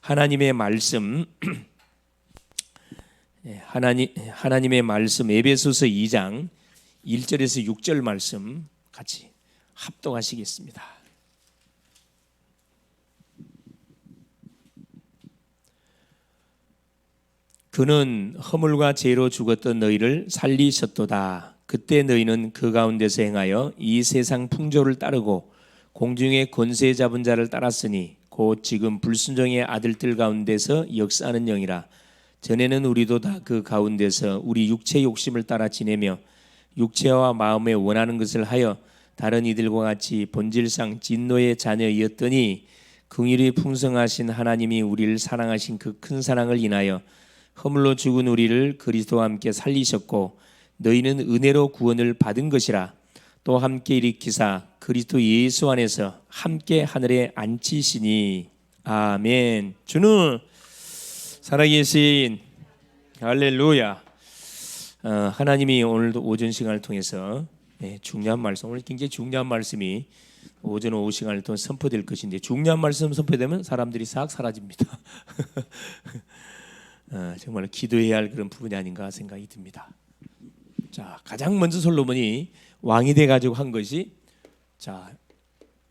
하나님의 말씀 하나님의 말씀 에베소서 2장 1절에서 6절 말씀 같이 합독하시겠습니다. 그는 허물과 죄로 죽었던 너희를 살리셨도다. 그때 너희는 그 가운데서 행하여 이 세상 풍조를 따르고 공중의 권세 잡은 자를 따랐으니 곧 지금 불순종의 아들들 가운데서 역사하는 영이라. 전에는 우리도 다 그 가운데서 우리 육체 욕심을 따라 지내며 육체와 마음에 원하는 것을 하여 다른 이들과 같이 본질상 진노의 자녀이었더니 긍휼이 풍성하신 하나님이 우리를 사랑하신 그 큰 사랑을 인하여 허물로 죽은 우리를 그리스도와 함께 살리셨고 너희는 은혜로 구원을 받은 것이라. 또 함께 일으키사 그리스도 예수 안에서 함께 하늘에 앉히시니. 아멘. 주는 살아계신 할렐루야. 하나님이 오늘도 오전 시간을 통해서 중요한 말씀, 오늘 굉장히 중요한 말씀이 오전 오후 시간을 통해 선포될 것인데, 중요한 말씀 선포되면 사람들이 싹 사라집니다. 정말 기도해야 할 그런 부분이 아닌가 생각이 듭니다. 자, 가장 먼저 솔로몬이 왕이 돼 가지고 한 것이, 자,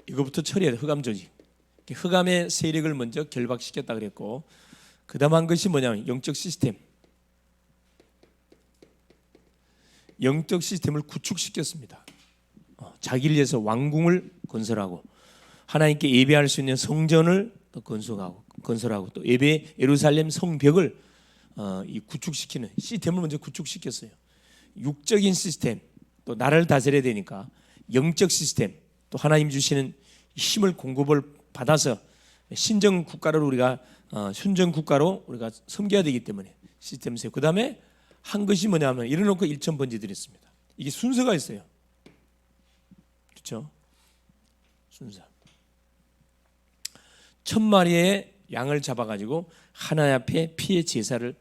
이거부터 처리해야 돼. 흑암 조직, 흑암의 세력을 먼저 결박시켰다 그랬고, 그다음 한 것이 뭐냐면 영적 시스템을 구축시켰습니다. 자기를 위해서 왕궁을 건설하고 하나님께 예배할 수 있는 성전을 건설하고 또 예배 예루살렘 성벽을 구축시키는 시스템을 먼저 구축시켰어요. 육적인 시스템, 또 나라를 다스려야 되니까 영적 시스템, 또 하나님 주시는 힘을 공급을 받아서 신정 국가를 우리가 순정 국가로 우리가 섬겨야 되기 때문에 시스템 세우고, 그 다음에 한 것이 뭐냐면 이래놓고 1,000번째 드렸습니다. 이게 순서가 있어요. 그렇죠? 순서. 1,000마리의 양을 잡아가지고 하나님 앞에 피의 제사를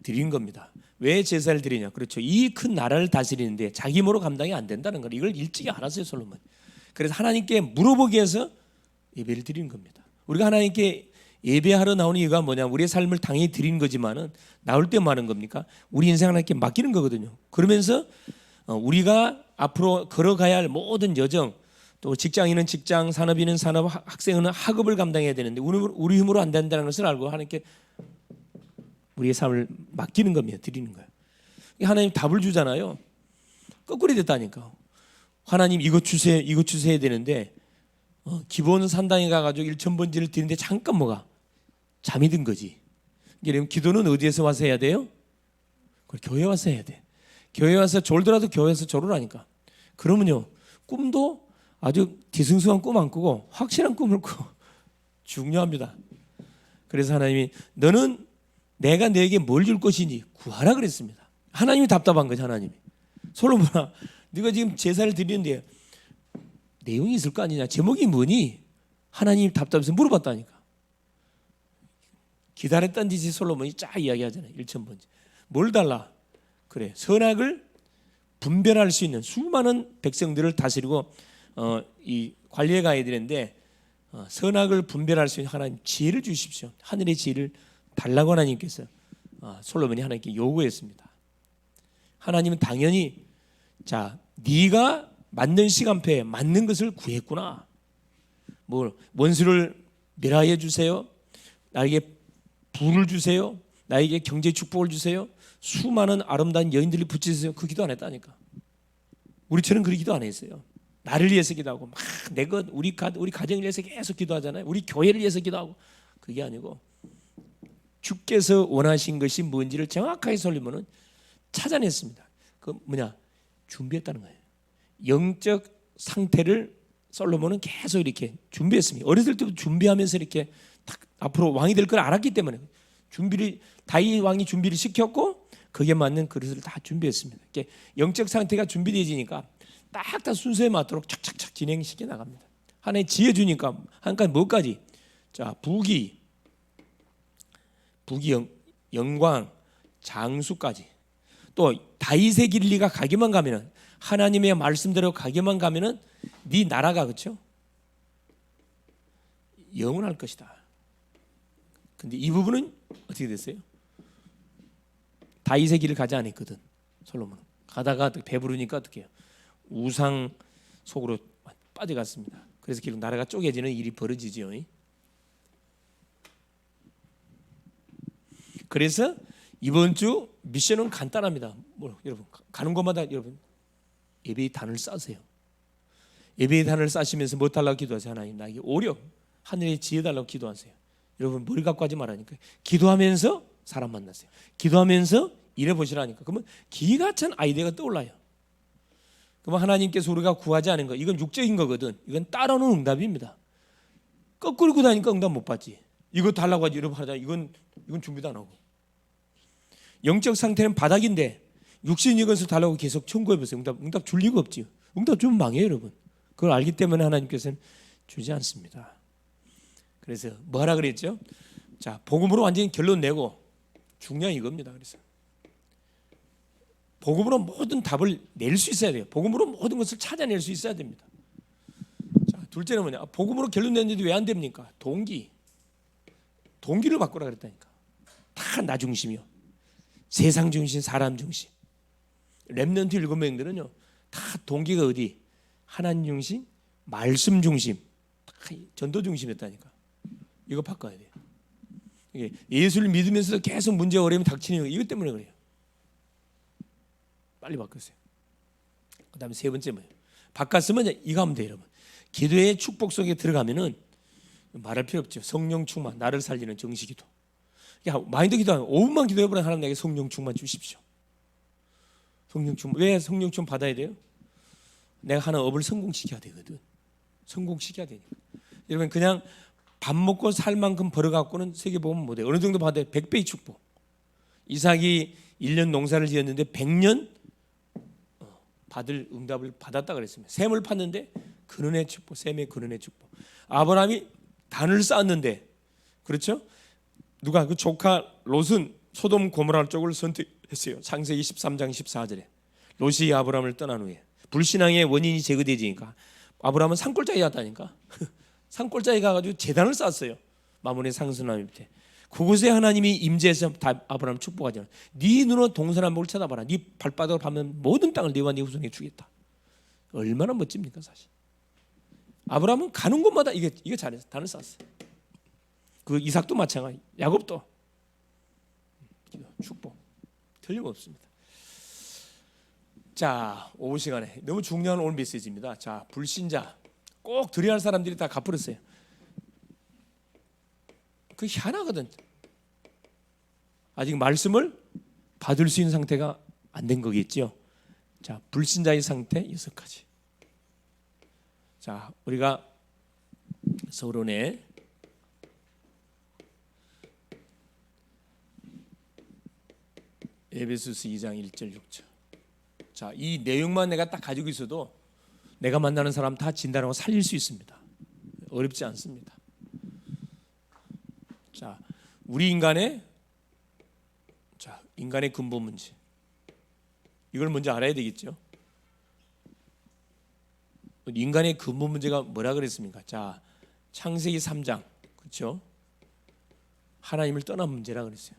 드린 겁니다. 왜 제사를 드리냐? 그렇죠. 이 큰 나라를 다스리는데 자기 힘으로 감당이 안 된다는 걸 이걸 일찍이 알았어요, 솔로몬. 그래서 하나님께 물어보기 위해서 예배를 드리는 겁니다. 우리가 하나님께 예배하러 나오는 이유가 뭐냐? 우리의 삶을 당연히 드리는 거지만은 나올 때 뭐 하는 겁니까? 우리 인생 하나님께 맡기는 거거든요. 그러면서 우리가 앞으로 걸어가야 할 모든 여정, 또 직장인은 직장, 산업인은 산업, 학생은 학업을 감당해야 되는데 우리 힘으로 안 된다는 것을 알고 하나님께 우리의 삶을 맡기는 겁니다. 드리는 거예요. 하나님 답을 주잖아요. 거꾸로 됐다니까. 하나님 이것 주세요, 이것 주세요 되는데 기본 산당에 가가지고 1,000번째를 드리는데 잠깐 뭐가 잠이 든 거지. 그럼 기도는 어디에서 와서 해야 돼요? 교회 와서 해야 돼. 교회 와서 졸더라도 교회에서 졸으라니까. 그러면요, 꿈도 아주 뒤숭숭한 꿈 안 꾸고 확실한 꿈을 꾸고. 중요합니다. 그래서 하나님이 너는 내가 너에게 뭘 줄 것인지 구하라 그랬습니다. 하나님이 답답한 거죠. 하나님이. 솔로몬아, 네가 지금 제사를 드리는데 내용이 있을 거 아니냐, 제목이 뭐니? 하나님이 답답해서 물어봤다니까. 기다렸다는 듯이 솔로몬이 쫙 이야기하잖아요. 1,000번째. 뭘 달라? 그래, 선악을 분별할 수 있는 수많은 백성들을 다스리고 이 관리해 가야 되는데 선악을 분별할 수 있는 하나님 지혜를 주십시오. 하늘의 지혜를 달라고 하나님께서 솔로몬이 하나님께 요구했습니다. 하나님은 당연히, 자, 네가 맞는 시간표에 맞는 것을 구했구나. 뭐 원수를 멸하여 주세요, 나에게 부를 주세요, 나에게 경제 축복을 주세요, 수많은 아름다운 여인들을 붙이세요. 그 기도 안 했다니까. 우리처럼 그런 기도 안 했어요. 나를 위해서 기도하고 막 우리 가정을 위해서 계속 기도하잖아요. 우리 교회를 위해서 기도하고. 그게 아니고 주께서 원하신 것이 뭔지를 정확하게 솔로몬은 찾아냈습니다. 그 뭐냐? 준비했다는 거예요. 영적 상태를 솔로몬은 계속 이렇게 준비했습니다. 어렸을 때부터 준비하면서 이렇게 딱 앞으로 왕이 될 걸 알았기 때문에 다윗 왕이 준비를 시켰고 거기에 맞는 그릇을 다 준비했습니다. 이렇게 영적 상태가 준비되어지니까 딱 순서에 맞도록 착착착 진행시켜 나갑니다. 하나의 지혜 주니까 한까지 뭐까지? 자, 부귀, 영광, 장수까지. 또 다윗의 길 네가 가기만 가면은, 하나님의 말씀대로 가기만 가면은 네 나라가, 그렇죠? 영원할 것이다. 근데 이 부분은 어떻게 됐어요? 다윗의 길을 가지 않았거든. 솔로몬은 가다가 배부르니까 어떻게 해요? 우상 속으로 빠져갔습니다. 그래서 결국 나라가 쪼개지는 일이 벌어지죠. 그래서 이번 주 미션은 간단합니다. 여러분 가는 곳마다 여러분 예배의 단을 쌓으세요. 예배의 단을 쌓으시면서 뭐 달라고 기도하세요? 하나님 나에게 오력 하늘의 지혜 달라고 기도하세요. 여러분 머리 갖고 하지 말라니까. 기도하면서 사람 만나세요. 기도하면서 일해 보시라니까. 그러면 기가 찬 아이디어가 떠올라요. 그러면 하나님께서 우리가 구하지 않은 거 이건 육적인 거거든. 이건 따라오는 응답입니다. 거꾸로 구다니까 응답 못 받지. 이거 달라고 하지 여러분 하자. 이건 준비도 안 하고. 영적 상태는 바닥인데 육신의 것을 달라고 계속 청구해 보세요. 응답 줄 리가 없지요. 응답 주면 망해요, 여러분. 그걸 알기 때문에 하나님께서는 주지 않습니다. 그래서 뭐하라 그랬죠? 자, 복음으로 완전히 결론 내고 중요한 이겁니다. 그래서 복음으로 모든 답을 낼 수 있어야 돼요. 복음으로 모든 것을 찾아낼 수 있어야 됩니다. 자, 둘째는 뭐냐? 복음으로 결론 냈는데 왜 안 됩니까? 동기를 바꾸라 그랬다니까. 다 나 중심이요. 세상 중심, 사람 중심. 렘넌트 7명들은요. 다 동기가 어디? 하나님 중심, 말씀 중심, 다 전도 중심이었다니까. 이거 바꿔야 돼요. 이게 예수를 믿으면서도 계속 문제 어려움이 닥치는 거 이것 때문에 그래요. 빨리 바꾸세요. 그다음에 세 번째 뭐예요? 바꿨으면 이거 하면 돼요, 여러분. 기도의 축복 속에 들어가면은 말할 필요 없죠. 성령 충만, 나를 살리는 정식기도. 야, 마인드 기도하면 5분만 기도해보라. 하나님 내게 성령 충만 주십시오. 성령 충만. 왜 성령 충만 받아야 돼요? 내가 하는 업을 성공시켜야 되거든. 성공시켜야 되니까. 여러분 그냥 밥 먹고 살 만큼 벌어갖고는 세계복음 못해요. 어느 정도 받아요? 100배의 축복. 이삭이 1년 농사를 지었는데 100년 받을 응답을 받았다 그랬습니다. 샘을 팠는데 근원의 축복, 샘의 근원의 축복. 아브라함이 단을 쌓았는데, 그렇죠? 누가 그 조카 롯은 소돔 고모라 쪽을 선택했어요. 창세기 13장 14절에 롯이 아브라함을 떠난 후에 불신앙의 원인이 제거되지니까 아브라함은 산골짜기에 갔다니까. 산골짜기에 가가지고 제단을 쌓았어요. 마몬의 상수나무 밑에. 그곳에 하나님이 임재해서 아브라함을 축복하잖아요. 네 눈으로 동서남북을 쳐다봐라. 네 발바닥을 밟으면 모든 땅을 네와 네 후손에게 주겠다. 얼마나 멋집니까 사실. 아브라함은 가는 곳마다 이게 잘해서 단을 쌓았어요. 그 이삭도 마찬가지, 야곱도 축복 틀림없습니다. 자, 오후 시간에 너무 중요한 오늘 메시지입니다. 자, 불신자 꼭 드려야 할 사람들이 다 갚으랬어요. 그 희한하거든. 아직 말씀을 받을 수 있는 상태가 안 된 거겠죠. 자, 불신자의 상태 6가지. 자, 우리가 서론에 에베소서 2장 1절 6절. 자, 이 내용만 내가 딱 가지고 있어도 내가 만나는 사람 다 진단하고 살릴 수 있습니다. 어렵지 않습니다. 자, 우리 인간의 근본 문제. 이걸 먼저 알아야 되겠죠. 인간의 근본 문제가 뭐라 그랬습니까? 자, 창세기 3장, 그렇죠? 하나님을 떠난 문제라 그랬어요.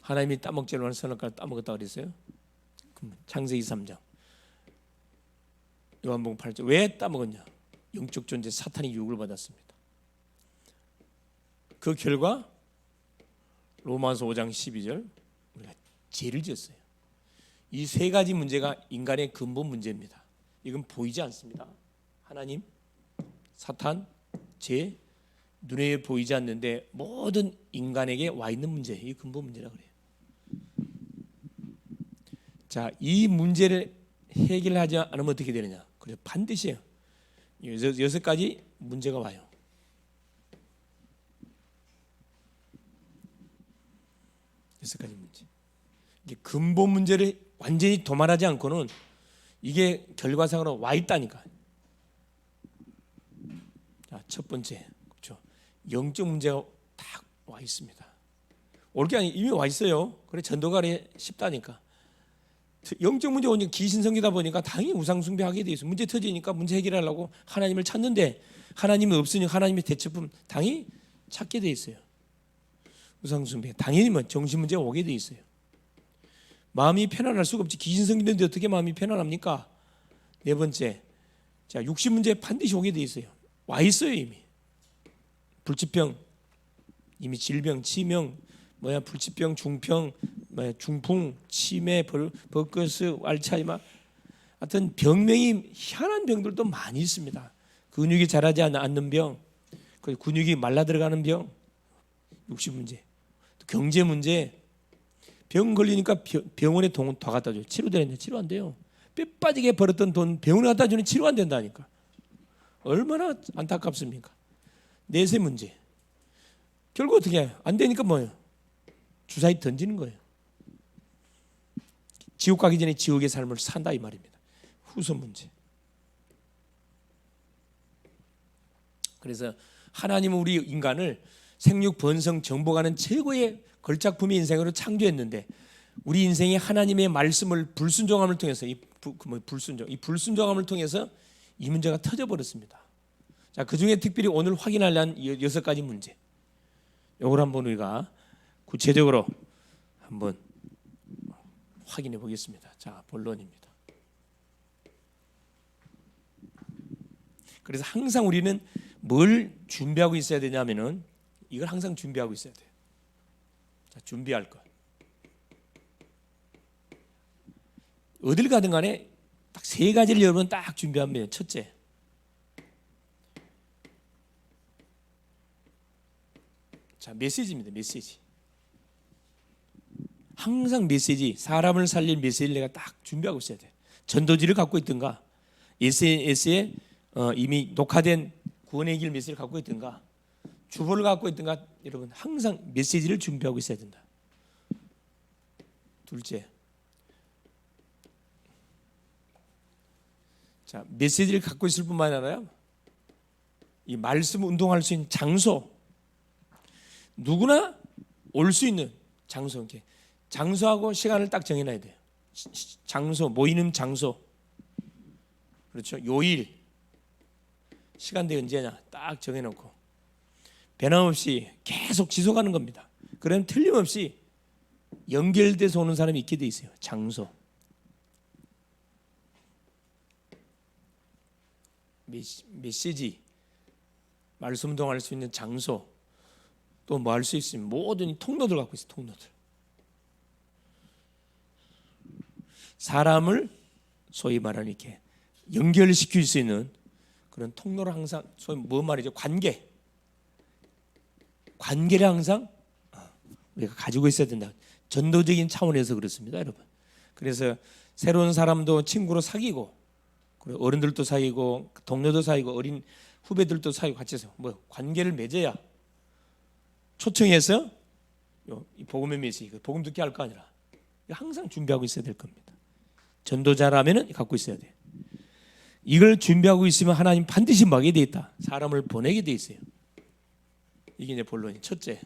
하나님이 따먹지를 않은 선악과를 따먹었다 그랬어요. 창세기 3장. 요한복음 8장. 왜 따먹었냐? 영적 존재 사탄이 유혹을 받았습니다. 그 결과 로마서 5장 12절 우리가 죄를 지었어요. 이 세 가지 문제가 인간의 근본 문제입니다. 이건 보이지 않습니다. 하나님, 사탄, 죄, 눈에 보이지 않는데 모든 인간에게 와 있는 문제, 이 근본 문제라 그래요. 자, 이 문제를 해결하지 않으면 어떻게 되느냐? 그래서 반드시요. 6가지 문제가 와요. 6가지 문제. 이게 근본 문제를 완전히 도말하지 않고는 이게 결과상으로 와 있다니까. 자, 첫 번째, 그렇죠? 영적 문제가 딱 와 있습니다. 올 게 아니 이미 와 있어요. 그래 전도가 쉽다니까. 영적 문제 오니까 기신성이다 보니까 당연히 우상 숭배하게 돼 있어. 문제 터지니까 문제 해결하려고 하나님을 찾는데 하나님이 없으니 하나님의 대처품 당연히 찾게 돼 있어요. 우상숭배. 당연히 뭐 정신 문제가 오게 돼 있어요. 마음이 편안할 수가 없지. 귀신 생기는데 어떻게 마음이 편안합니까? 네 번째, 자, 육신 문제 반드시 오게 돼 있어요. 와 있어요 이미. 불치병, 이미 질병, 치명, 불치병, 중병, 중풍, 치매, 버커스, 알츠하이머, 하여튼 병명이 희한한 병들도 많이 있습니다. 근육이 자라지 않는 병, 근육이 말라 들어가는 병, 육신 문제, 경제 문제. 병 걸리니까 병원에 돈 더 갖다 줘요. 치료되는데 치료 안 돼요. 뼈 빠지게 벌었던 돈 병원에 갖다 주니 치료 안 된다니까. 얼마나 안타깝습니까? 내세 문제. 결국 어떻게 해요? 안 되니까 뭐예요? 주사위 던지는 거예요. 지옥 가기 전에 지옥의 삶을 산다 이 말입니다. 후손 문제. 그래서 하나님은 우리 인간을 생육 번성 정복하는 최고의 걸작품의 인생으로 창조했는데 우리 인생이 하나님의 말씀을 불순종함을 통해서 이 불순종함을 통해서 이 문제가 터져 버렸습니다. 자, 그 중에 특별히 오늘 확인하려는 6가지 문제. 이걸 한번 우리가 구체적으로 한번 확인해 보겠습니다. 자, 본론입니다. 그래서 항상 우리는 뭘 준비하고 있어야 되냐면은 이걸 항상 준비하고 있어야 돼요. 자, 준비할 것. 어딜 가든 간에 딱 3가지를 여러분 딱 준비하면 첫째, 자, 메시지입니다. 메시지. 항상 메시지, 사람을 살릴 메시지를 내가 딱 준비하고 있어야 돼. 전도지를 갖고 있든가, SNS에 이미 녹화된 구원의 길 메시지를 갖고 있든가, 주보를 갖고 있든가, 여러분 항상 메시지를 준비하고 있어야 된다. 둘째, 자, 메시지를 갖고 있을 뿐만 아니라 이 말씀 운동할 수 있는 장소, 누구나 올 수 있는 장소, 이렇게 장소하고 시간을 딱 정해놔야 돼요. 장소, 모이는 장소, 그렇죠? 요일, 시간대 언제냐 딱 정해놓고 변함없이 계속 지속하는 겁니다. 그럼 틀림없이 연결돼서 오는 사람이 있게 돼 있어요. 장소, 메시지, 말씀 운동할 수 있는 장소, 또 뭐 할 수 있으면 모든 통로들 갖고 있어요. 통로들. 사람을 소위 말하는 이렇게 연결시킬 수 있는 그런 통로를 항상, 소위 뭐 말이죠? 관계를 항상 우리가 가지고 있어야 된다. 전도적인 차원에서 그렇습니다, 여러분. 그래서 새로운 사람도 친구로 사귀고, 그리고 어른들도 사귀고, 동료도 사귀고, 어린 후배들도 사귀고 같이 해서 관계를 맺어야 초청해서 이 복음의 메시지, 복음 듣게 할 거 아니라 항상 준비하고 있어야 될 겁니다. 전도자라면은 갖고 있어야 돼. 이걸 준비하고 있으면 하나님 반드시 막게 돼 있다. 사람을 보내게 돼 있어요. 이게 이제 본론이. 첫째,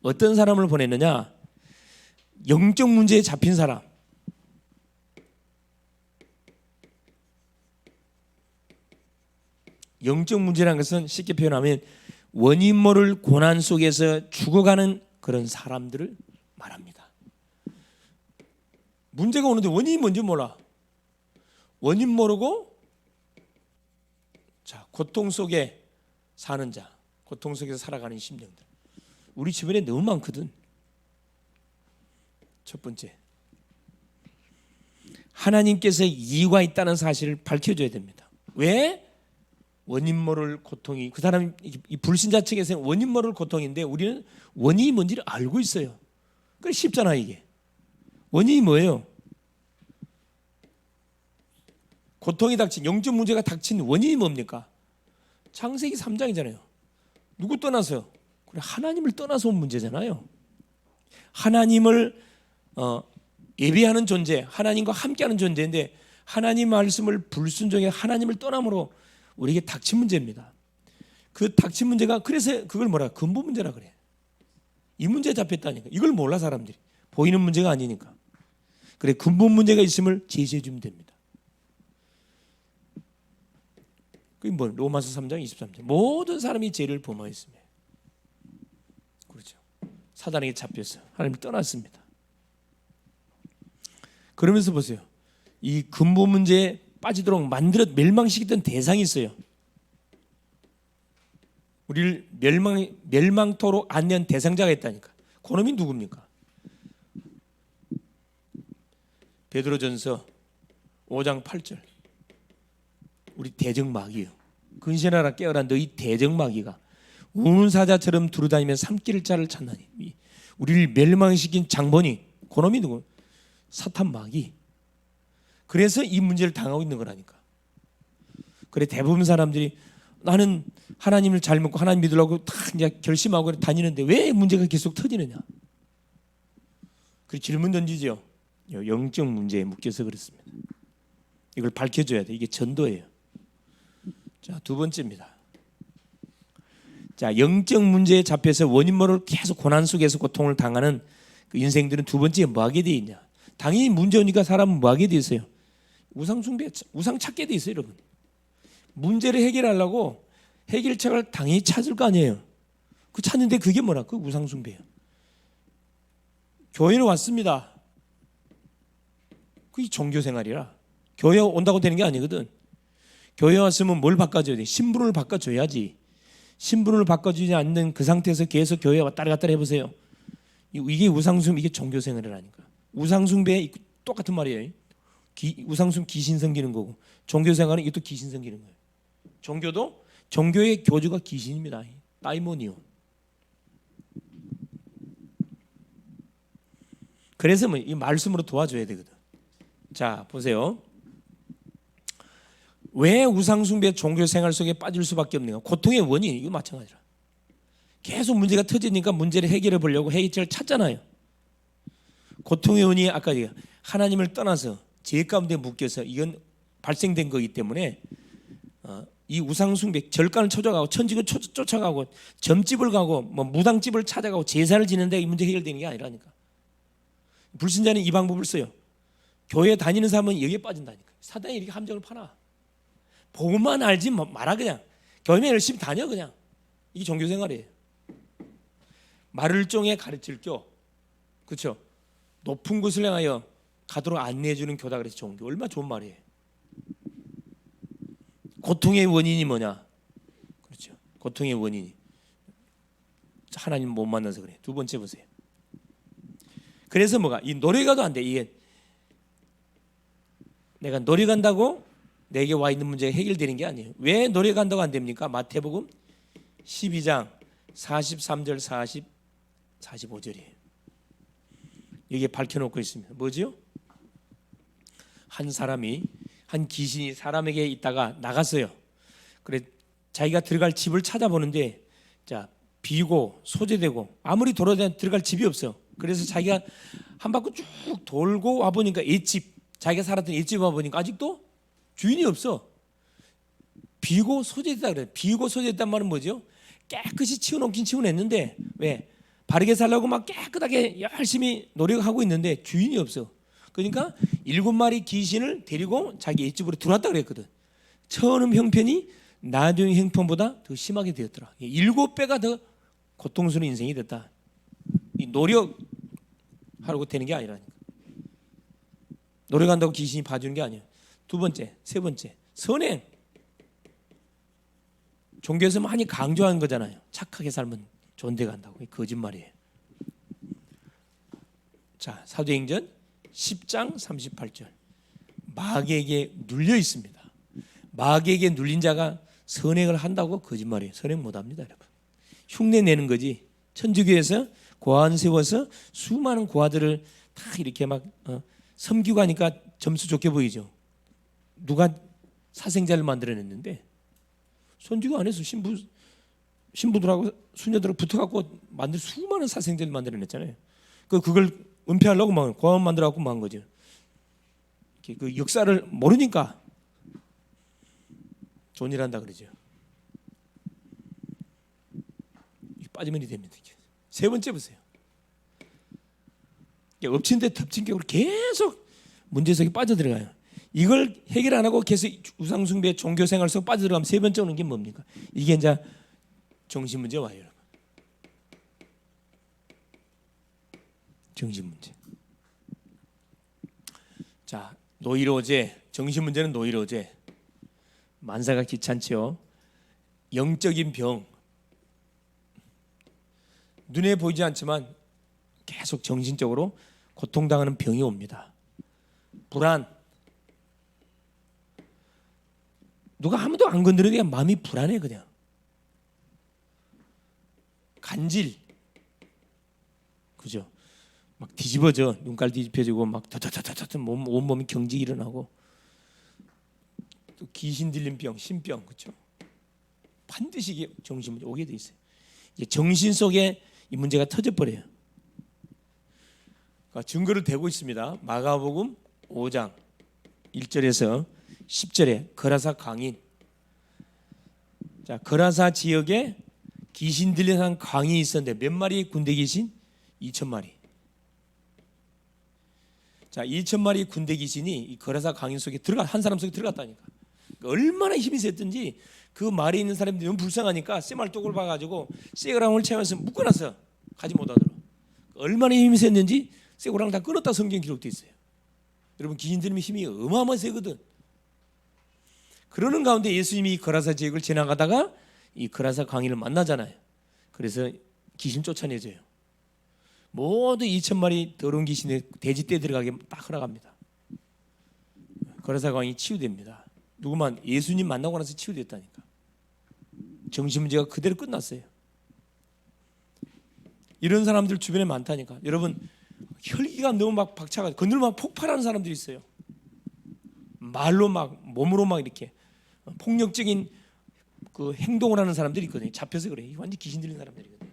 어떤 사람을 보냈느냐? 영적 문제에 잡힌 사람. 영적 문제라는 것은 쉽게 표현하면 원인 모를 고난 속에서 죽어가는 그런 사람들을 말합니다. 문제가 오는데 원인이 뭔지 몰라. 원인 모르고, 자, 고통 속에 사는 자, 고통 속에서 살아가는 심령들, 우리 주변에 너무 많거든. 첫 번째, 하나님께서 이유가 있다는 사실을 밝혀줘야 됩니다. 왜? 원인 모를 고통이, 그 사람이, 이 불신자 측에서는 원인 모를 고통인데 우리는 원인이 뭔지를 알고 있어요. 그래 쉽잖아. 이게 원인이 뭐예요? 고통이 닥친, 영적 문제가 닥친 원인이 뭡니까? 창세기 3장이잖아요. 누구 떠나서요? 그래, 하나님을 떠나서 온 문제잖아요. 하나님을 예배하는 존재, 하나님과 함께하는 존재인데 하나님 말씀을 불순종해 하나님을 떠남으로 우리에게 닥친 문제입니다. 그 닥친 문제가, 그래서 그걸 뭐라, 근본 문제라 그래. 이 문제에 잡혔다니까. 이걸 몰라 사람들이. 보이는 문제가 아니니까. 그래, 근본 문제가 있음을 제시해 주면 됩니다. 그게 뭐 로마서 3장 23절. 모든 사람이 죄를 범하였으며 사단에게 잡혔어요. 하나님을 떠났습니다. 그러면서 보세요. 이 근본 문제에 빠지도록 멸망시키던 대상이 있어요. 우리를 멸망토록 안내한 대상자가 있다니까. 그놈이 누굽니까? 베드로전서 5장 8절. 우리 대적마귀요. 근신하라 깨어라 너희 대적마귀가 우는 사자처럼 두루다니며 삼킬 자를 찾나니. 우리를 멸망시킨 장본이 그놈이 누구? 사탄 마귀. 그래서 이 문제를 당하고 있는 거라니까. 그래 대부분 사람들이 나는 하나님을 잘 믿고 하나님 믿으려고 다 이제 결심하고 다니는데 왜 문제가 계속 터지느냐? 그 질문 던지죠. 영적 문제에 묶여서 그렇습니다. 이걸 밝혀줘야 돼. 이게 전도예요. 자, 두 번째입니다. 자, 영적 문제에 잡혀서 원인 모를 계속 고난 속에서 고통을 당하는 그 인생들은 두 번째에 뭐 하게 돼 있냐? 당연히 문제 오니까 사람은 뭐 하게 돼 있어요? 우상 숭배, 우상 찾게 돼 있어요, 여러분. 문제를 해결하려고 해결책을 당연히 찾을 거 아니에요. 그 찾는데 그게 뭐라? 그 우상 숭배예요. 교회로 왔습니다. 그게 종교 생활이라. 교회 온다고 되는 게 아니거든. 교회 왔으면 뭘 바꿔줘야 돼? 신분을 바꿔줘야지. 신분을 바꿔주지 않는 그 상태에서 계속 교회 왔다 갔다 해보세요. 이게 우상숭배, 이게 종교 생활이라니까. 우상숭배 똑같은 말이에요. 우상숭 귀신 섬기는 거고 종교 생활은 이게 또 귀신 섬기는 거예요. 종교도 종교의 교주가 귀신입니다. 다이모니온. 그래서 뭐 이 말씀으로 도와줘야 되거든. 자, 보세요. 왜 우상숭배 종교 생활 속에 빠질 수밖에 없는가? 고통의 원인, 이거 마찬가지라. 계속 문제가 터지니까 문제를 해결해 보려고 해결책을 찾잖아요. 고통의 원인이 아까 하나님을 떠나서 죄 가운데 묶여서 이건 발생된 거기 때문에 이 우상숭배, 절간을 찾아가고 천직을 쫓아가고 점집을 가고 뭐 무당집을 찾아가고 제사를 지는데 이 문제 해결되는 게 아니라니까. 불신자는 이 방법을 써요. 교회 다니는 사람은 여기에 빠진다니까. 사단이 이렇게 함정을 파나. 복음만 알지 마라 그냥. 교회 열심히 다녀 그냥. 이게 종교 생활이에요. 말을 종에 가르칠 교. 그렇죠? 높은 곳을 향하여 가도록 안내해 주는 교다 그래서 종교. 얼마나 좋은 말이에요. 고통의 원인이 뭐냐? 그렇죠. 고통의 원인이 하나님 못 만나서 그래. 두 번째 보세요. 그래서 뭐가 이 노래 가도 안 돼. 이게 내가 노래 간다고 내게 와 있는 문제가 해결되는 게 아니에요. 왜 노래 간다고 안 됩니까? 마태복음 12장 43절 45절이에요. 여기에 밝혀놓고 있습니다. 뭐죠? 한 귀신이 사람에게 있다가 나갔어요. 그래 자기가 들어갈 집을 찾아보는데 자 비고 소재되고 아무리 돌아다녀 들어갈 집이 없어. 그래서 자기가 한 바퀴 쭉 돌고 와 보니까 옛집, 자기가 살았던 옛집 와 보니까 아직도 주인이 없어. 비고 소재됐다 그래. 비고 소재됐단 말은 뭐죠? 깨끗이 치워놓긴 치워냈는데 왜? 바르게 살려고 막 깨끗하게 열심히 노력하고 있는데 주인이 없어. 그러니까 7마리 귀신을 데리고 자기 옛집으로 들어왔다 그랬거든. 처음 형편이 나중 형편보다 더 심하게 되었더라. 7배가 더 고통스러운 인생이 됐다. 이 노력하려고 되는 게 아니라니까. 노력한다고 귀신이 봐주는 게 아니야. 두 번째, 세 번째, 선행. 종교에서 많이 강조하는 거잖아요. 착하게 살면 좋은 데 간다고. 거짓말이에요. 자, 사도행전 10장 38절. 마귀에게 눌려 있습니다. 마귀에게 눌린 자가 선행을 한다고 거짓말이에요. 선행 못합니다, 여러분. 흉내 내는 거지. 천주교에서 고아원 세워서 수많은 고아들을 다 이렇게 막 섬기고 하니까 점수 좋게 보이죠. 누가 사생자를 만들어냈는데 선주교 안에서 신부들하고 수녀들하고 붙어갖고 만들 수많은 사생자를 만들어냈잖아요. 그걸 은폐하려고 막 고아원 만들어갖고 막 한 거죠. 그 역사를 모르니까 좋은 일 한다 그러죠. 빠지면 이 됩니다. 세 번째 보세요. 엎친 데 덮친 격으로 계속 문제 속에 빠져들어가요. 이걸 해결 안 하고 계속 우상숭배 종교 생활 속 빠져들어가면 세 번째 오는 게 뭡니까? 이게 이제 정신 문제 와요, 여러분. 정신 문제. 자, 노이로제, 정신 문제는 노이로제. 만사가 귀찮지요. 영적인 병. 눈에 보이지 않지만 계속 정신적으로 고통당하는 병이 옵니다. 불안. 누가 아무도 안 건드려도 그냥 마음이 불안해 그냥. 간질. 그죠? 막 뒤집어져. 눈깔 뒤집혀지고 막 더더더더더 온몸이 경직이 일어나고. 또 귀신 들린 병, 신병. 그렇죠? 반드시 이게 정신 문제 오게 돼 있어요. 이제 정신 속에 이 문제가 터져버려요. 그러니까 증거를 대고 있습니다. 마가복음 5장 1절에서 10절에 거라사 광인. 자, 거라사 지역에 귀신 들린 한 광이 있었는데 몇 마리 군대 귀신? 2,000마리. 자, 2,000마리 군대 귀신이 이 거라사 광인 속에 한 사람 속에 들어갔다니까. 그러니까 얼마나 힘이 셌든지 그 말에 있는 사람들이 너무 불쌍하니까 쇠말뚝을 봐가지고 쇠고랑을 채워서 묶어놨어. 가지 못하도록. 얼마나 힘이 셌는지 쇠고랑 다 끊었다 성경 기록돼 있어요. 여러분 귀신 들리면 힘이 어마어마하게 세거든. 그러는 가운데 예수님이 이 거라사 지역을 지나가다가 이 거라사 광인을 만나잖아요. 그래서 귀신 쫓아내줘요. 모두 2,000마리 더러운 귀신의 돼지떼에 들어가게 딱 허락합니다. 거라사 광인이 치유됩니다. 누구만 예수님 만나고 나서 치유됐다니까. 정신 문제가 그대로 끝났어요. 이런 사람들 주변에 많다니까. 여러분 혈기가 너무 막 박차가 건들면 막 폭발하는 사람들이 있어요. 말로 막 몸으로 막 이렇게 폭력적인 그 행동을 하는 사람들이 있거든요. 잡혀서 그래. 완전 귀신 들린 사람들이거든요.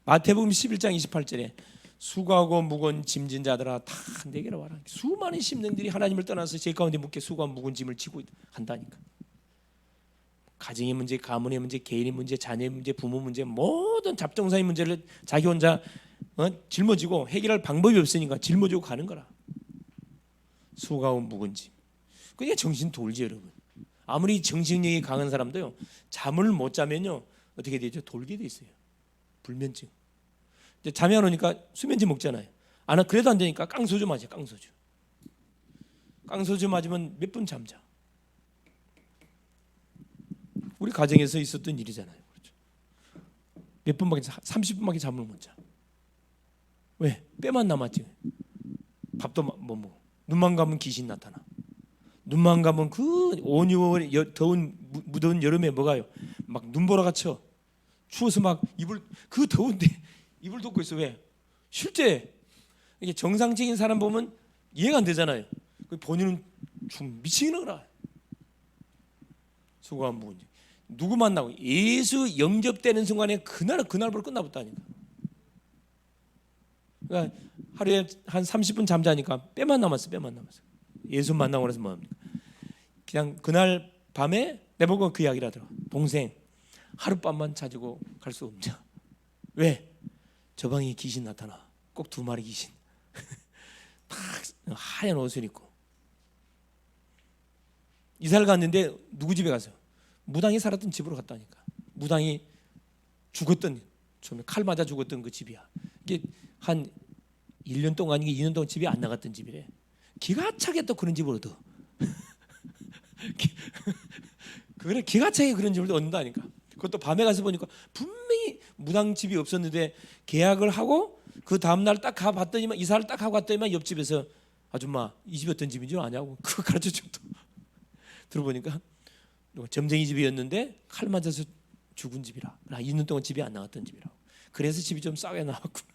마태복음 11장 28절에 수고하고 무거운 짐진 자들아 다 내게로 와라. 수많은 심령들이 하나님을 떠나서 제 가운데 묻게 수고하고 무거운 짐을 지고 한다니까. 가정의 문제, 가문의 문제, 개인의 문제, 자녀의 문제, 부모 문제, 모든 잡종사의 문제를 자기 혼자 짊어지고 해결할 방법이 없으니까 짊어지고 가는 거라. 수고하고 무거운 짐. 그게 정신 돌지 여러분. 아무리 정신력이 강한 사람도요 잠을 못 자면요 어떻게 되죠? 돌게 돼 있어요. 불면증. 이제 잠이 안 오니까 수면제 먹잖아요. 그래도 안 되니까 깡소주 마셔. 깡소주 맞으면 몇 분 잠자. 우리 가정에서 있었던 일이잖아요. 그렇죠? 몇 분밖에 30분밖에 잠을 못 자. 왜? 뼈만 남았지. 밥도 못 먹어. 눈만 감으면 귀신 나타나. 눈만 감으면 그 온유월 더운 무더운 여름에 뭐가요? 막 눈보라 갇혀. 추워서 막 그 더운데 이불 덮고 있어. 왜? 실제 이게 정상적인 사람 보면 이해가 안 되잖아요. 본인은 좀 미치겠나. 수고한 부분. 누구 만나고 예수 영접되는 순간에 그날부로 끝나버렸다니까. 그러니까 하루에 한 30분 잠자니까 뼈만 남았어. 예수 만나고 나서 뭐합니까? 그냥 그날 밤에 내보고 그 이야기를 하더라고. 동생 하룻밤만 자주고 갈 수 없냐? 왜? 저 방에 귀신 나타나. 꼭 2마리 귀신. 딱 하얀 옷을 입고 이사를 갔는데 누구 집에 가서? 무당이 살았던 집으로 갔다니까. 무당이 죽었던, 처음에 칼 맞아 죽었던 그 집이야. 이게 한 1년 동안, 2년 동안 집이 안 나갔던 집이래. 기가 차게 또 그런 집을 얻어. 그래, 기가 차게 그런 집을 얻는다니까. 그것도 밤에 가서 보니까 분명히 무당 집이 없었는데 계약을 하고 그 다음날 딱 가봤더니만, 이사를 딱 하고 갔더니만 옆집에서 아줌마 이 집이 어떤 집인 줄 아냐고 그거 가르쳐줬다. 들어보니까 점쟁이 집이었는데 칼 맞아서 죽은 집이라. 2년 동안 집이 안 나갔던 집이라고. 그래서 집이 좀 싸게 나왔구나.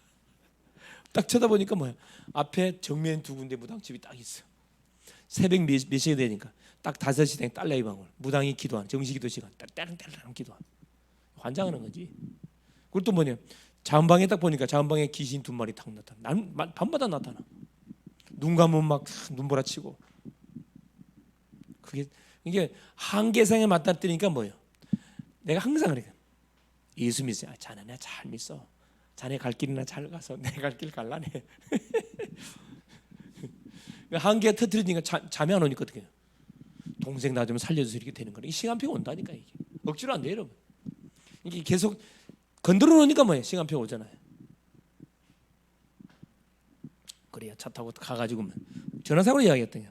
딱 쳐다보니까 뭐야? 앞에 정면 2군데 무당집이 딱 있어. 새벽 몇 시에 되니까 딱 5시 된 딸내미 방울. 무당이 기도한 정시기도 시간. 따릉따릉 기도한. 환장하는 거지. 그리고 또 뭐냐? 자은방에 딱 보니까 자은방에 귀신 2마리 탁 나타나. 밤마다 나타나. 눈 감으면 막 눈보라치고. 이게 한계상에 맞닥뜨리니까 뭐예요? 내가 항상 그래. 예수 믿어요. 자네나 잘 믿어. 자네 갈 길이나 잘 가서 내 갈 길 갈라네. 한계가 터뜨리니까 잠이 안 오니까 어떻게 해요? 동생 나 좀 살려줘서 이렇게 되는 거예요. 시간표가 온다니까 이게. 억지로 안 돼요 여러분. 이게 계속 건드려 놓으니까 뭐예요? 시간표가 오잖아요. 그래야 차 타고 가가지고 전화상으로 이야기했더니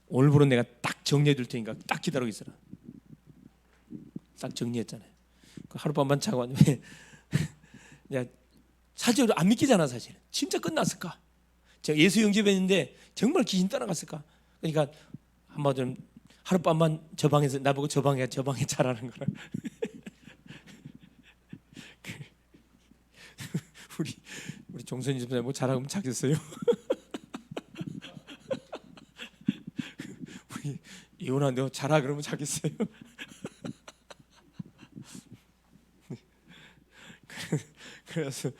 오늘부로 내가 딱 정리해 줄 테니까 딱 기다리고 있어라. 딱 정리했잖아요. 그 하룻밤만 자고 왔는데 사실 안 믿기잖아. 사실 진짜 끝났을까? 제가 예수 영접했는데 정말 귀신 따라갔을까? 그러니까 한마디로 하룻밤만 저 방에서 나보고 저 방에 자라는 거라. 우리 종선이 집사님 뭐 자라면 자겠어요? 우리 이혼아 너 자라 그러면 자겠어요? 그래서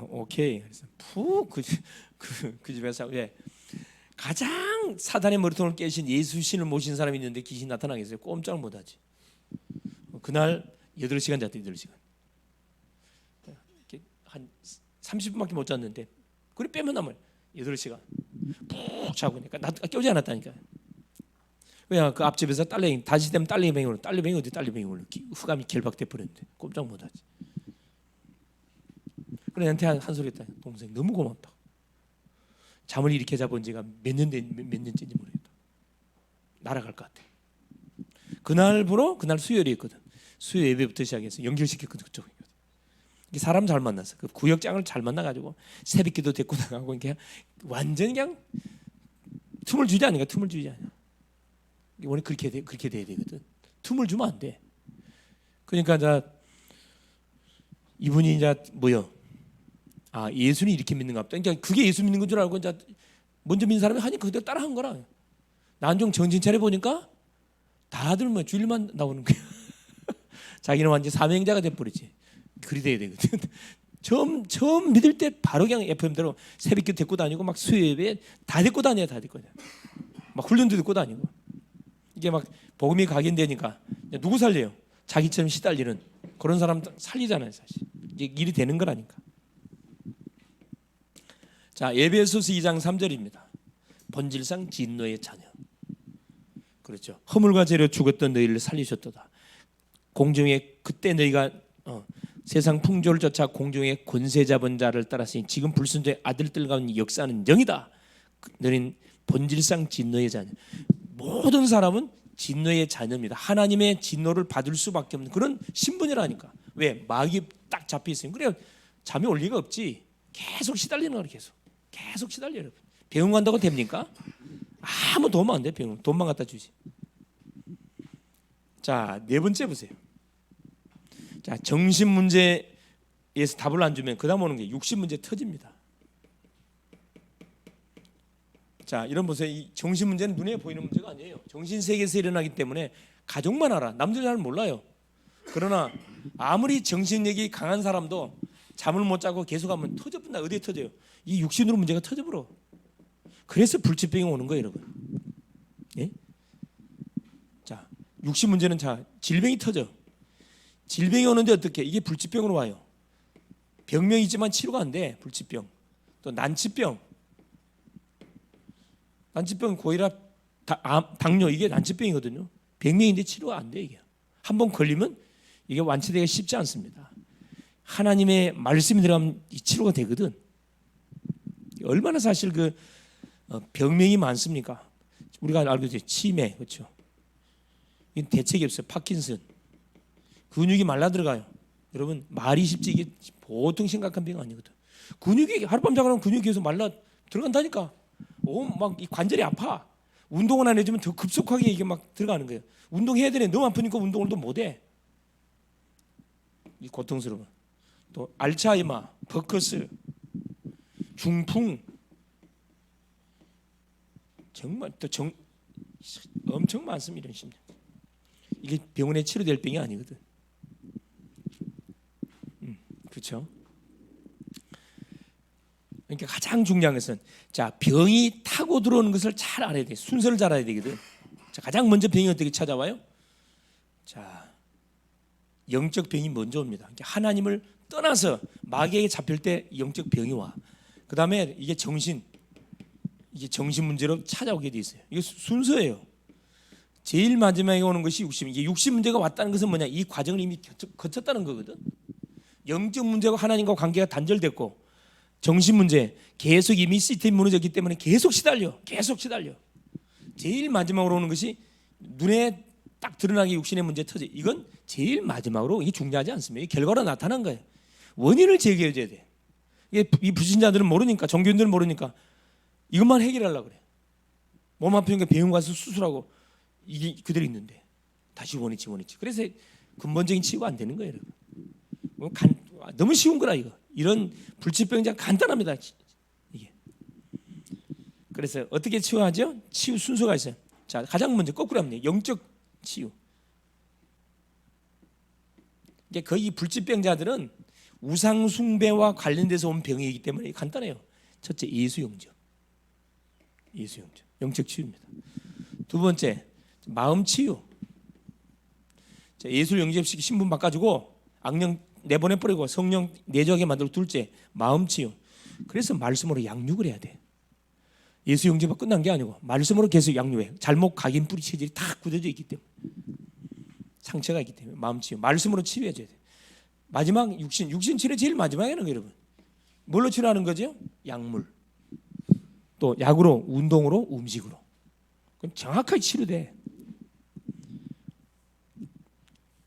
오케이. 그래서 그 집에서 왜 가장 사단의 머리통을 깨신 예수신을 모신 사람이 있는데 귀신 나타나겠어요? 꼼짝 못하지. 그날 8시간 잤대. 8시간. 한 30분밖에 못 잤는데 그래 빼면 남을 8시간 푹 자고 그러니까 나 깨우지 않았다니까. 왜냐 그 앞집에서 딸내미 다시 되면 딸내미 어디 딸내미 오늘 후감이 결박돼 버렸는데 꼼짝 못하지. 그래 나한테 한 소리 했다. 동생 너무 고맙다. 잠을 이렇게 자본 지가 몇 년째인지 모르겠다. 날아갈 것 같아. 그날 수요일이었거든. 수요 예배부터 시작해서 연결시켰거든. 그쪽. 사람 잘 만났어. 그 구역장을 잘 만나가지고 새벽기도 데리고 나가고 이렇게 완전 그냥 틈을 주지 않으니까 틈을 주지 않아. 원래 그렇게 돼야 되거든. 틈을 주면 안 돼. 그러니까 이분이 이제 뭐요? 예수는 이렇게 믿는가 보다. 그러니까 그게 예수 믿는 건 줄 알고 이제 먼저 믿는 사람이 하니까 그대로 따라한 거라. 나중 정신 차려 보니까 다들 뭐 주일만 나오는 거야. 자기는 완전 사명자가 돼버리지. 그리 돼야 되거든. 처음 믿을 때 바로 그냥 FM대로 새벽기도 데리고 다니고 막 수요예배 다 데리고 다녀. 막 훈련도 듣고 다니고. 이게 막 복음이 각인되니까 누구 살려요? 자기처럼 시달리는 그런 사람 살리잖아요. 사실 이게 일이 되는 거라니까. 자, 에베소서 2장 3절입니다. 본질상 진노의 자녀. 그렇죠. 허물과 죄로 죽었던 너희를 살리셨도다. 공중에 그때 너희가 세상 풍조를 쫓아 공중의 권세 잡은 자를 따랐으니 지금 불순종의 아들들 가운데 역사하는 영이다. 너희는 본질상 진노의 자녀. 모든 사람은 진노의 자녀입니다. 하나님의 진노를 받을 수밖에 없는 그런 신분이라니까. 왜? 마귀 딱 잡혀 있으면 그래 잠이 올 리가 없지. 계속 시달리는 거야. 계속 시달려. 여러분. 병원 간다고 됩니까? 아무 도움 안 돼. 병원 돈만 갖다 주지. 자, 4번째 보세요. 자, 정신 문제에서 답을 안 주면 그다음 오는 게 육신 문제 터집니다. 자, 이런 보세요. 이 정신 문제는 눈에 보이는 문제가 아니에요. 정신 세계에서 일어나기 때문에 가족만 알아. 남들 잘 몰라요. 그러나 아무리 정신력이 강한 사람도 잠을 못 자고 계속하면 터져본다. 어디에 터져요? 이 육신으로 문제가 터져버려. 그래서 불치병이 오는 거예요, 여러분. 예? 자, 육신 문제는 질병이 터져. 질병이 오는데 어떻게? 이게 불치병으로 와요. 병명이 있지만 치료가 안 돼. 불치병. 또 난치병. 난치병 고혈압, 당뇨 이게 난치병이거든요. 병명인데 치료가 안 돼 이게. 한번 걸리면 이게 완치되기가 쉽지 않습니다. 하나님의 말씀이 들어가면 이 치료가 되거든. 얼마나 사실 그 병명이 많습니까? 우리가 알고 있죠. 치매, 그렇죠. 이건 대책이 없어요. 파킨슨. 근육이 말라 들어가요. 여러분 말이 쉽지 이게 보통 심각한 병 아니거든. 근육이 하룻밤 자고 나면 근육이 계속 말라 들어간다니까. 막 이 관절이 아파. 운동을 안 해주면 더 급속하게 이게 막 들어가는 거예요. 운동해야 되네. 너무 아프니까 운동을 또 못해. 이 고통스러워. 또 알츠하이머, 버커스, 중풍. 정말 또 엄청 많습니다. 이런 심리. 이게 병원에 치료될 병이 아니거든. 그렇죠? 그러니까 가장 중요한 것은 병이 타고 들어오는 것을 잘 알아야 돼. 순서를 잘 알아야 되거든. 가장 먼저 병이 어떻게 찾아와요? 영적 병이 먼저 옵니다. 그러니까 하나님을 떠나서 마귀에게 잡힐 때 영적 병이 와. 그 다음에 이게 정신 문제로 찾아오게 돼 있어요. 이게 순서예요. 제일 마지막에 오는 것이 육신. 이게 육신 문제가 왔다는 것은 뭐냐? 이 과정을 이미 거쳤다는 거거든. 영적 문제가 하나님과 관계가 단절됐고 정신 문제 계속 이미 시스템이 무너졌기 때문에 계속 시달려. 제일 마지막으로 오는 것이 눈에 딱 드러나게 육신의 문제 터져. 이건 제일 마지막으로, 이게 중요하지 않습니다. 이게 결과로 나타난 거예요. 원인을 제기해 줘야 돼. 이게 이 불신자들은 모르니까, 종교인들은 모르니까 이것만 해결하려고 그래. 몸 아프니까 병원 가서 수술하고 이게 그대로 있는데 다시 원위치. 그래서 근본적인 치유가 안 되는 거예요, 여러분. 너무 쉬운 거라 이거. 이런 불치병자 간단합니다. 이게. 그래서 어떻게 치유하죠? 치유 순서가 있어요. 자, 가장 먼저 거꾸로 합니다. 영적 치유. 이게 거의 불치병자들은 우상 숭배와 관련돼서 온 병이기 때문에 간단해요. 첫째, 예수 영접. 영적 치유입니다. 두 번째, 마음 치유. 자, 예수를 영접시키 신분 바꿔주고 악령 내보내버리고 성령 내주하게 만들고, 둘째, 마음 치유. 그래서 말씀으로 양육을 해야 돼. 예수 영접이 끝난 게 아니고 말씀으로 계속 양육해. 잘못 각인 뿌리 체질이 다 굳어져 있기 때문에, 상처가 있기 때문에 마음 치유, 말씀으로 치유해줘야 돼. 마지막 육신 치료 제일 마지막에는 여러분 뭘로 치료하는 거죠? 약물, 또 약으로, 운동으로, 음식으로. 그럼 정확하게 치료돼.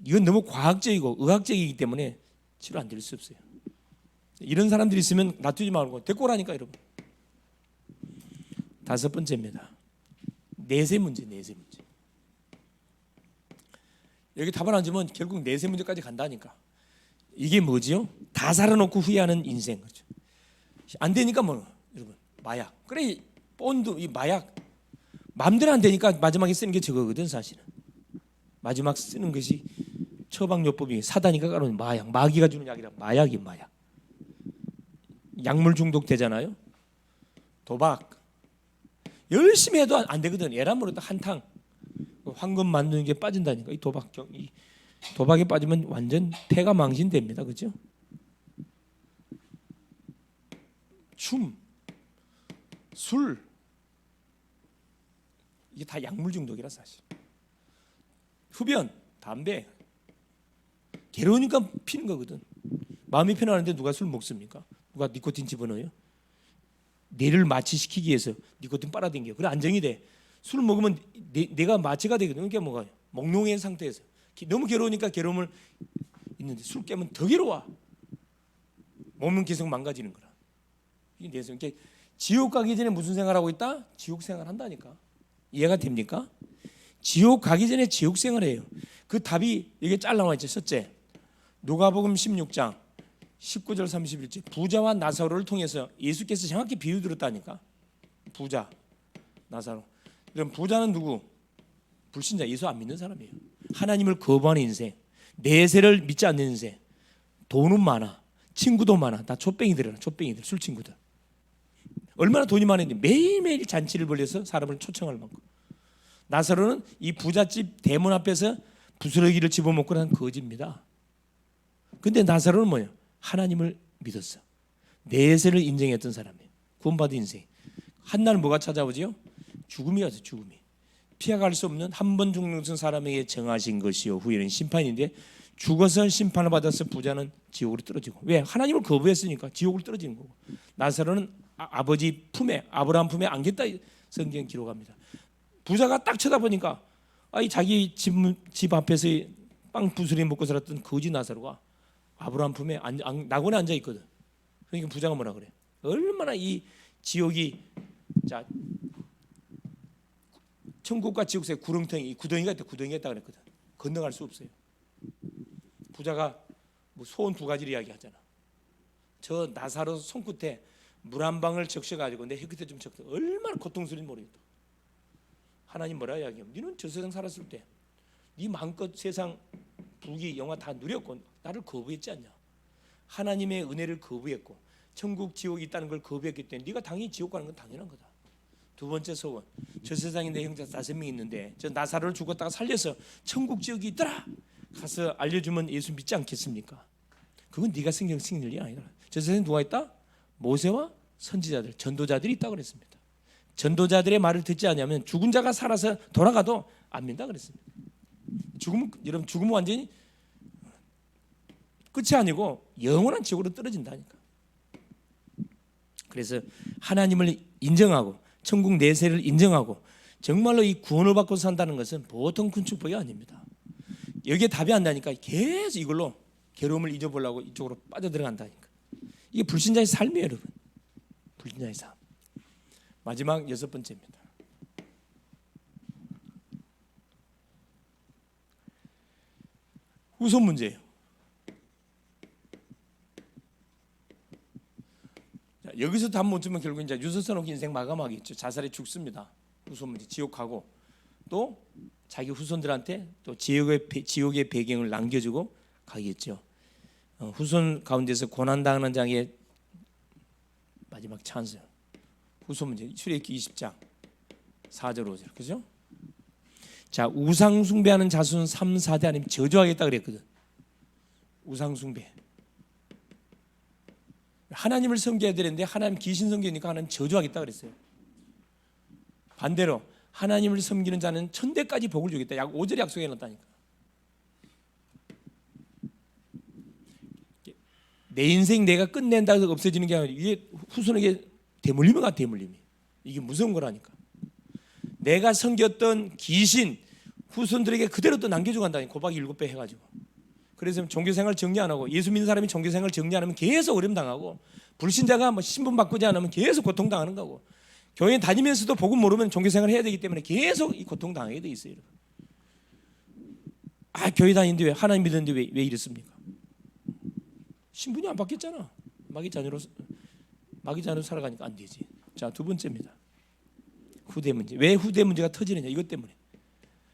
이건 너무 과학적이고 의학적이기 때문에 치료 안 될 수 없어요. 이런 사람들이 있으면 놔두지 말고 데리고 오라니까, 여러분. 다섯 번째입니다. 내세 문제. 여기 답을 안 주면 결국 내세 문제까지 간다니까. 이게 뭐지요? 다 살아놓고 후회하는 인생. 그렇죠? 안 되니까 뭐, 여러분, 마약. 그래, 본드, 이 마약 마음대로 안 되니까 마지막에 쓰는 게 저거거든. 사실은 마지막 쓰는 것이 처방요법이 사다니까 까놓은 마약, 마귀가 주는 약이라. 마약. 약물 중독 되잖아요. 도박 열심히 해도 안 되거든. 예람으로 한탕 황금 만드는 게 빠진다니까. 이 도박에 빠지면 완전 폐가 망신됩니다. 그렇죠? 춤, 술, 이게 다 약물 중독이라 사실. 흡연, 담배, 괴로우니까 피는 거거든. 마음이 편안한데 누가 술 먹습니까? 누가 니코틴 집어넣어요? 뇌를 마취시키기 위해서 니코틴 빨아당겨. 그래, 안정이 돼. 술 먹으면 내가 마취가 되거든. 그러니까 뭐가 몽롱한 상태에서 너무 괴로우니까 괴로움을 있는데, 술 깨면 더 괴로워. 몸은 계속 망가지는 거라. 이게 내서 그러니까 지옥 가기 전에 무슨 생활하고 있다? 지옥 생활 한다니까. 이해가 됩니까? 지옥 가기 전에 지옥 생활해요. 그 답이 이게 잘 나와 있죠. 첫째, 누가복음 16장 19절 31절. 부자와 나사로를 통해서 예수께서 정확히 비유 들었다니까. 부자, 나사로. 그럼 부자는 누구? 불신자, 예수 안 믿는 사람이에요. 하나님을 거부하는 인생, 내세를 믿지 않는 인생. 돈은 많아, 친구도 많아. 다 촛뱅이들이라. 촛뱅이들, 술 친구들. 얼마나 돈이 많은데 매일매일 잔치를 벌여서 사람을 초청할 만큼. 나사로는 이 부잣집 대문 앞에서 부스러기를 집어먹고 한 거지입니다. 근데 나사로는 뭐예요? 하나님을 믿었어. 내세를 인정했던 사람이에요. 구원받은 인생. 한날 뭐가 찾아오지요? 죽음이 와서, 죽음이. 피해갈 수 없는 한 번 죽는 것은 사람에게 정하신 것이요 후에는 심판인데, 죽어서 심판을 받아서 부자는 지옥으로 떨어지고. 왜? 하나님을 거부했으니까 지옥으로 떨어지는 거고. 나사로는 아버지 품에, 아브라함 품에 안겼다, 성경 기록합니다. 부자가 딱 쳐다보니까 자기 집 앞에서 빵 부스러기 먹고 살았던 거지 나사로가 아브라함 품에 낙원에 앉아 있거든. 그러니까 부자가 뭐라 그래? 얼마나 이 지옥이, 자, 천국과 지옥 사이 구렁텅이, 구덩이가 있다 그랬거든. 건너갈 수 없어요. 부자가 뭐 소원 두 가지를 이야기하잖아. 저 나사로 손끝에 물 한 방울 적셔가지고 내 혀끝에 좀 적셔. 얼마나 고통스러운지 모르겠다. 하나님 뭐라 이야기하면, 너는 저 세상 살았을 때 네 마음껏 세상 부귀 영화 다 누렸고 나를 거부했지 않냐. 하나님의 은혜를 거부했고 천국 지옥이 있다는 걸 거부했기 때문에 네가 당연히 지옥 가는 건 당연한 거다. 두 번째 소원, 저 세상에 내 형제 5명 있는데 저 나사로를 죽었다가 살려서 천국 지옥이 있더라 가서 알려주면 예수 믿지 않겠습니까? 그건 네가 신경 쓸 일이 아니다. 저 세상에 누가 있다? 모세와 선지자들, 전도자들이 있다고 그랬습니다. 전도자들의 말을 듣지 않으면 죽은 자가 살아서 돌아가도 안 믿는다 그랬습니다. 여러분, 죽으면 완전히 끝이 아니고 영원한 지옥으로 떨어진다니까. 그래서 하나님을 인정하고 천국 내세를 인정하고 정말로 이 구원을 받고 산다는 것은 보통 큰 축복이 아닙니다. 여기에 답이 안 나니까 계속 이걸로 괴로움을 잊어보려고 이쪽으로 빠져들어간다니까. 이게 불신자의 삶이에요, 여러분. 불신자의 삶. 마지막 6번째입니다. 후손 문제예요. 자, 여기서 답 못 주면 결국 이제 유서써놓고 인생 마감하겠죠. 자살에 죽습니다. 후손 문제, 지옥하고 또 자기 후손들한테 또 지옥의 배경을 남겨주고 가겠죠. 후손 가운데서 고난당하는 자의 마지막 찬스. 후손 문제, 출애굽기 20장 4절 5절, 그죠? 자, 우상 숭배하는 자손 3, 4대 아니면 저주하겠다 그랬거든. 우상 숭배. 하나님을 섬겨야 되는데 하나님 귀신 섬기니까 하나님 저주하겠다 그랬어요. 반대로 하나님을 섬기는 자는 천대까지 복을 주겠다. 약 5절 약속해 놨다니까. 내 인생 내가 끝낸다고 해서 없어지는 게 아니라 이게 후손에게 대물림이가 대물림이. 이게 무서운 거라니까. 내가 섬겼던 귀신 후손들에게 그대로 또 남겨주고 간다니. 곱하기 7배 해가지고. 그래서 종교생활 정리 안 하고 예수 믿는 사람이 종교생활 정리 안 하면 계속 어려움 당하고 불신자가 뭐 신분 바꾸지 않으면 계속 고통당하는 거고 교회 다니면서도 복음 모르면 종교생활 해야 되기 때문에 계속 이 고통당하게 돼 있어요. 아, 교회 다니는데 왜 하나님 믿는데 왜 이랬습니까? 신분이 안 바뀌었잖아. 마귀 자녀로 살아가니까 안 되지. 자, 두 번째입니다. 후대 문제. 왜 후대 문제가 터지느냐? 이것 때문에.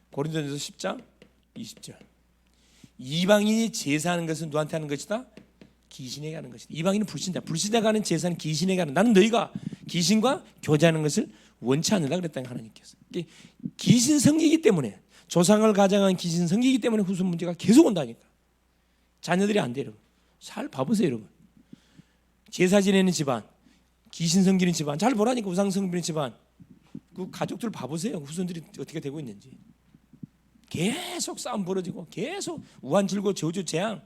고린도전서 10장 20절. 이방인이 제사하는 것은 누구한테 하는 것이다? 귀신에게 하는 것이다. 이방인은 불신자가 하는 제사는 귀신에게 하는. 나는 너희가 귀신과 교제하는 것을 원치 않는다 그랬다는 하나님께서. 귀신 섬기기 때문에, 조상을 가장한 귀신 섬기기 때문에 후손 문제가 계속 온다니까. 자녀들이 안 돼요. 잘 봐보세요, 여러분. 제사 지내는 집안, 귀신 섬기는 집안, 잘 보라니까. 우상 섬기는 집안, 그 가족들 봐보세요. 후손들이 어떻게 되고 있는지. 계속 싸움 벌어지고, 계속 우한 질고 저주 재앙,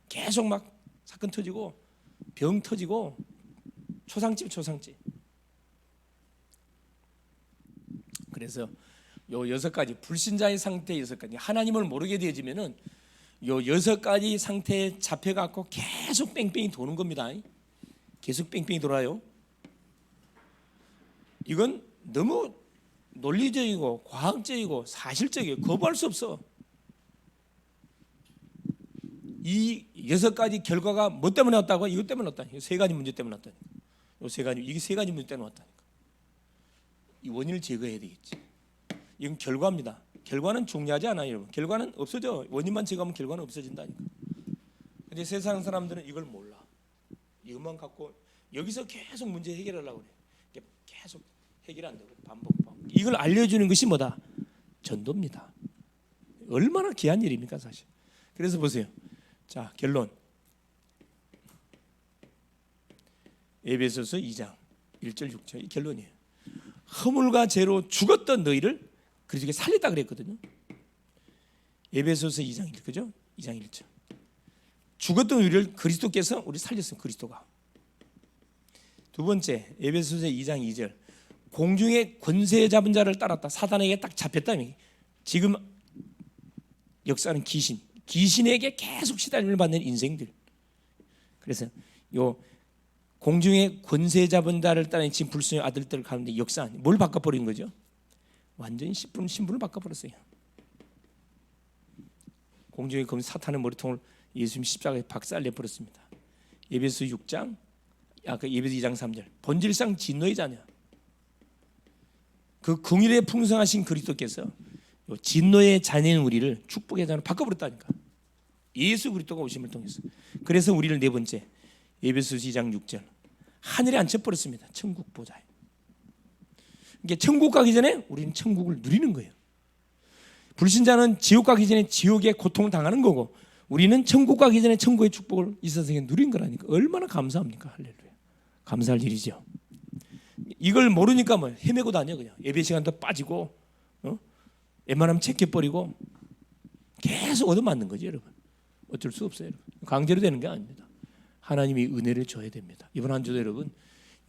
계속 막 사건 터지고, 병 터지고, 초상집. 그래서 요 6가지 불신자의 상태 6가지, 하나님을 모르게 되어지면은 요 6가지 상태에 잡혀갖고 계속 뺑뺑이 도는 겁니다. 계속 뺑뺑이 돌아요. 이건 너무 논리적이고 과학적이고 사실적이에요. 거부할 수 없어. 이 6가지 결과가 뭐 때문에 왔다고? 이것 때문에 왔다니까. 3가지 문제 때문에 왔다니까. 이게 3가지 문제 때문에 왔다니까. 이 원인을 제거해야 되겠지. 이건 결과입니다. 결과는 중요하지 않아요, 여러분. 결과는 없어져. 원인만 제거하면 결과는 없어진다니까. 근데 세상 사람들은 이걸 몰라. 이것만 갖고 여기서 계속 문제 해결하려고 그래. 계속 해결 안 되고 반복. 이걸 알려주는 것이 뭐다? 전도입니다. 얼마나 귀한 일입니까, 사실. 그래서 보세요. 자, 결론. 에베소서 2장 1절 6절 이 결론이에요. 허물과 죄로 죽었던 너희를 그리스도께 살렸다 그랬거든요. 에베소서 2장 1절, 그죠? 2장 1절. 죽었던 우리를 그리스도께서 우리 살렸어요. 그리스도가. 두 번째, 에베소서 2장 2절. 공중의 권세 잡은 자를 따랐다. 사단에게 딱 잡혔다. 지금 역사는 귀신에게 계속 시달림을 받는 인생들. 그래서 요 공중의 권세 잡은 자를 따라 지금 불순의 아들들 가운데 역사 뭘 바꿔버린 거죠? 완전히 신분을 바꿔버렸어요. 공중의 검 사탄의 머리통을 예수님 십자가에 박살내버렸습니다. 에베소 6장, 아까 에베소 2장 3절. 본질상 진노의 자녀. 그 긍휼에 풍성하신 그리스도께서 진노의 자녀인 우리를 축복의 자녀로 바꿔버렸다니까. 예수 그리스도가 오심을 통해서. 그래서 우리를 네 번째 에베소 2장 6절 하늘에 앉혀버렸습니다. 천국 보좌에. 이게 천국 가기 전에 우리는 천국을 누리는 거예요. 불신자는 지옥 가기 전에 지옥의 고통을 당하는 거고 우리는 천국 가기 전에 천국의 축복을 이 세상에 누린 거라니까. 얼마나 감사합니까? 할렐루야. 감사할 일이죠. 이걸 모르니까 뭐 헤매고 다녀 그냥. 예배 시간도 빠지고 웬만하면 체크버리고 계속 얻어맞는 거지 여러분. 어쩔 수 없어요 여러분. 강제로 되는 게 아닙니다. 하나님이 은혜를 줘야 됩니다. 이번 한 주도 여러분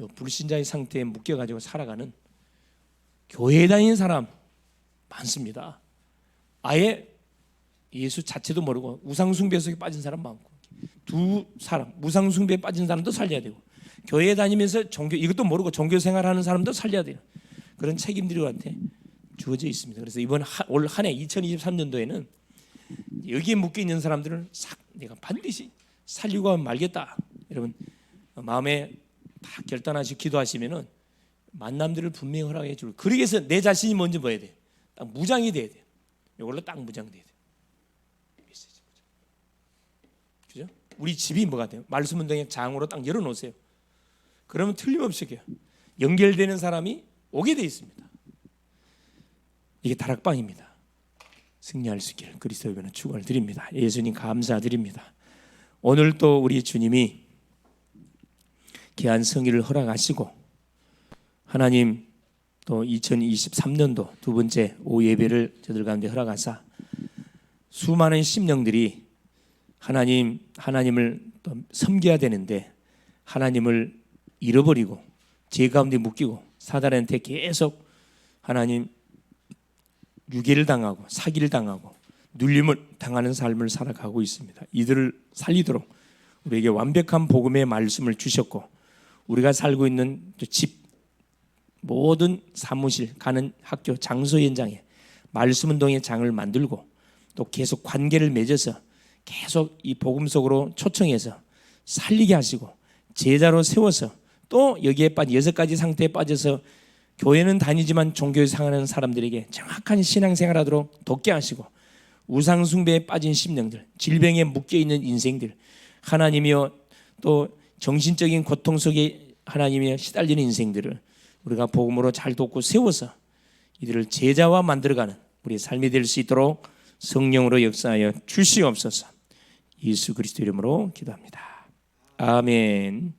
요 불신자의 상태에 묶여가지고 살아가는 교회에 다니는 사람 많습니다. 아예 예수 자체도 모르고 우상숭배 속에 빠진 사람 많고, 두 사람 우상숭배에 빠진 사람도 살려야 되고, 교회에 다니면서 종교 이것도 모르고 종교 생활하는 사람도 살려야 돼요. 그런 책임들이 우리한테 주어져 있습니다. 그래서 이번 올 한 해 2023년도에는 여기에 묶여 있는 사람들을 싹 내가 반드시 살리고 하면 말겠다. 여러분 마음에 다 결단하시고 기도하시면은 만남들을 분명히 허락해 줄. 그러기 위해서 내 자신이 먼저 뭐야 돼? 딱 무장이 돼야 돼. 이걸로 딱 무장돼야 돼. 그죠? 우리 집이 뭐가 돼요? 말씀 운동의 장으로 딱 열어놓으세요. 그러면 틀림없이 연결되는 사람이 오게 돼 있습니다. 이게 다락방입니다. 승리할 수 있기를 그리스도의 이름으로 축원을 드립니다. 예수님 감사드립니다. 오늘 또 우리 주님이 귀한 성의를 허락하시고 하나님 또 2023년도 두 번째 오후 예배를 저들 가운데 허락하사 수많은 심령들이 하나님을 또 섬겨야 되는데 하나님을 잃어버리고 죄 가운데 묶이고 사단한테 계속 하나님 유괴를 당하고 사기를 당하고 눌림을 당하는 삶을 살아가고 있습니다. 이들을 살리도록 우리에게 완벽한 복음의 말씀을 주셨고, 우리가 살고 있는 집, 모든 사무실, 가는 학교, 장소 현장에 말씀운동의 장을 만들고 또 계속 관계를 맺어서 계속 이 복음 속으로 초청해서 살리게 하시고 제자로 세워서 또 여기에 빠져 6가지 상태에 빠져서 교회는 다니지만 종교에 상하는 사람들에게 정확한 신앙생활하도록 돕게 하시고, 우상숭배에 빠진 심령들, 질병에 묶여있는 인생들, 하나님이여 또 정신적인 고통 속에 하나님이여 시달리는 인생들을 우리가 복음으로 잘 돕고 세워서 이들을 제자와 만들어가는 우리의 삶이 될 수 있도록 성령으로 역사하여 주시옵소서. 예수 그리스도 이름으로 기도합니다. 아멘.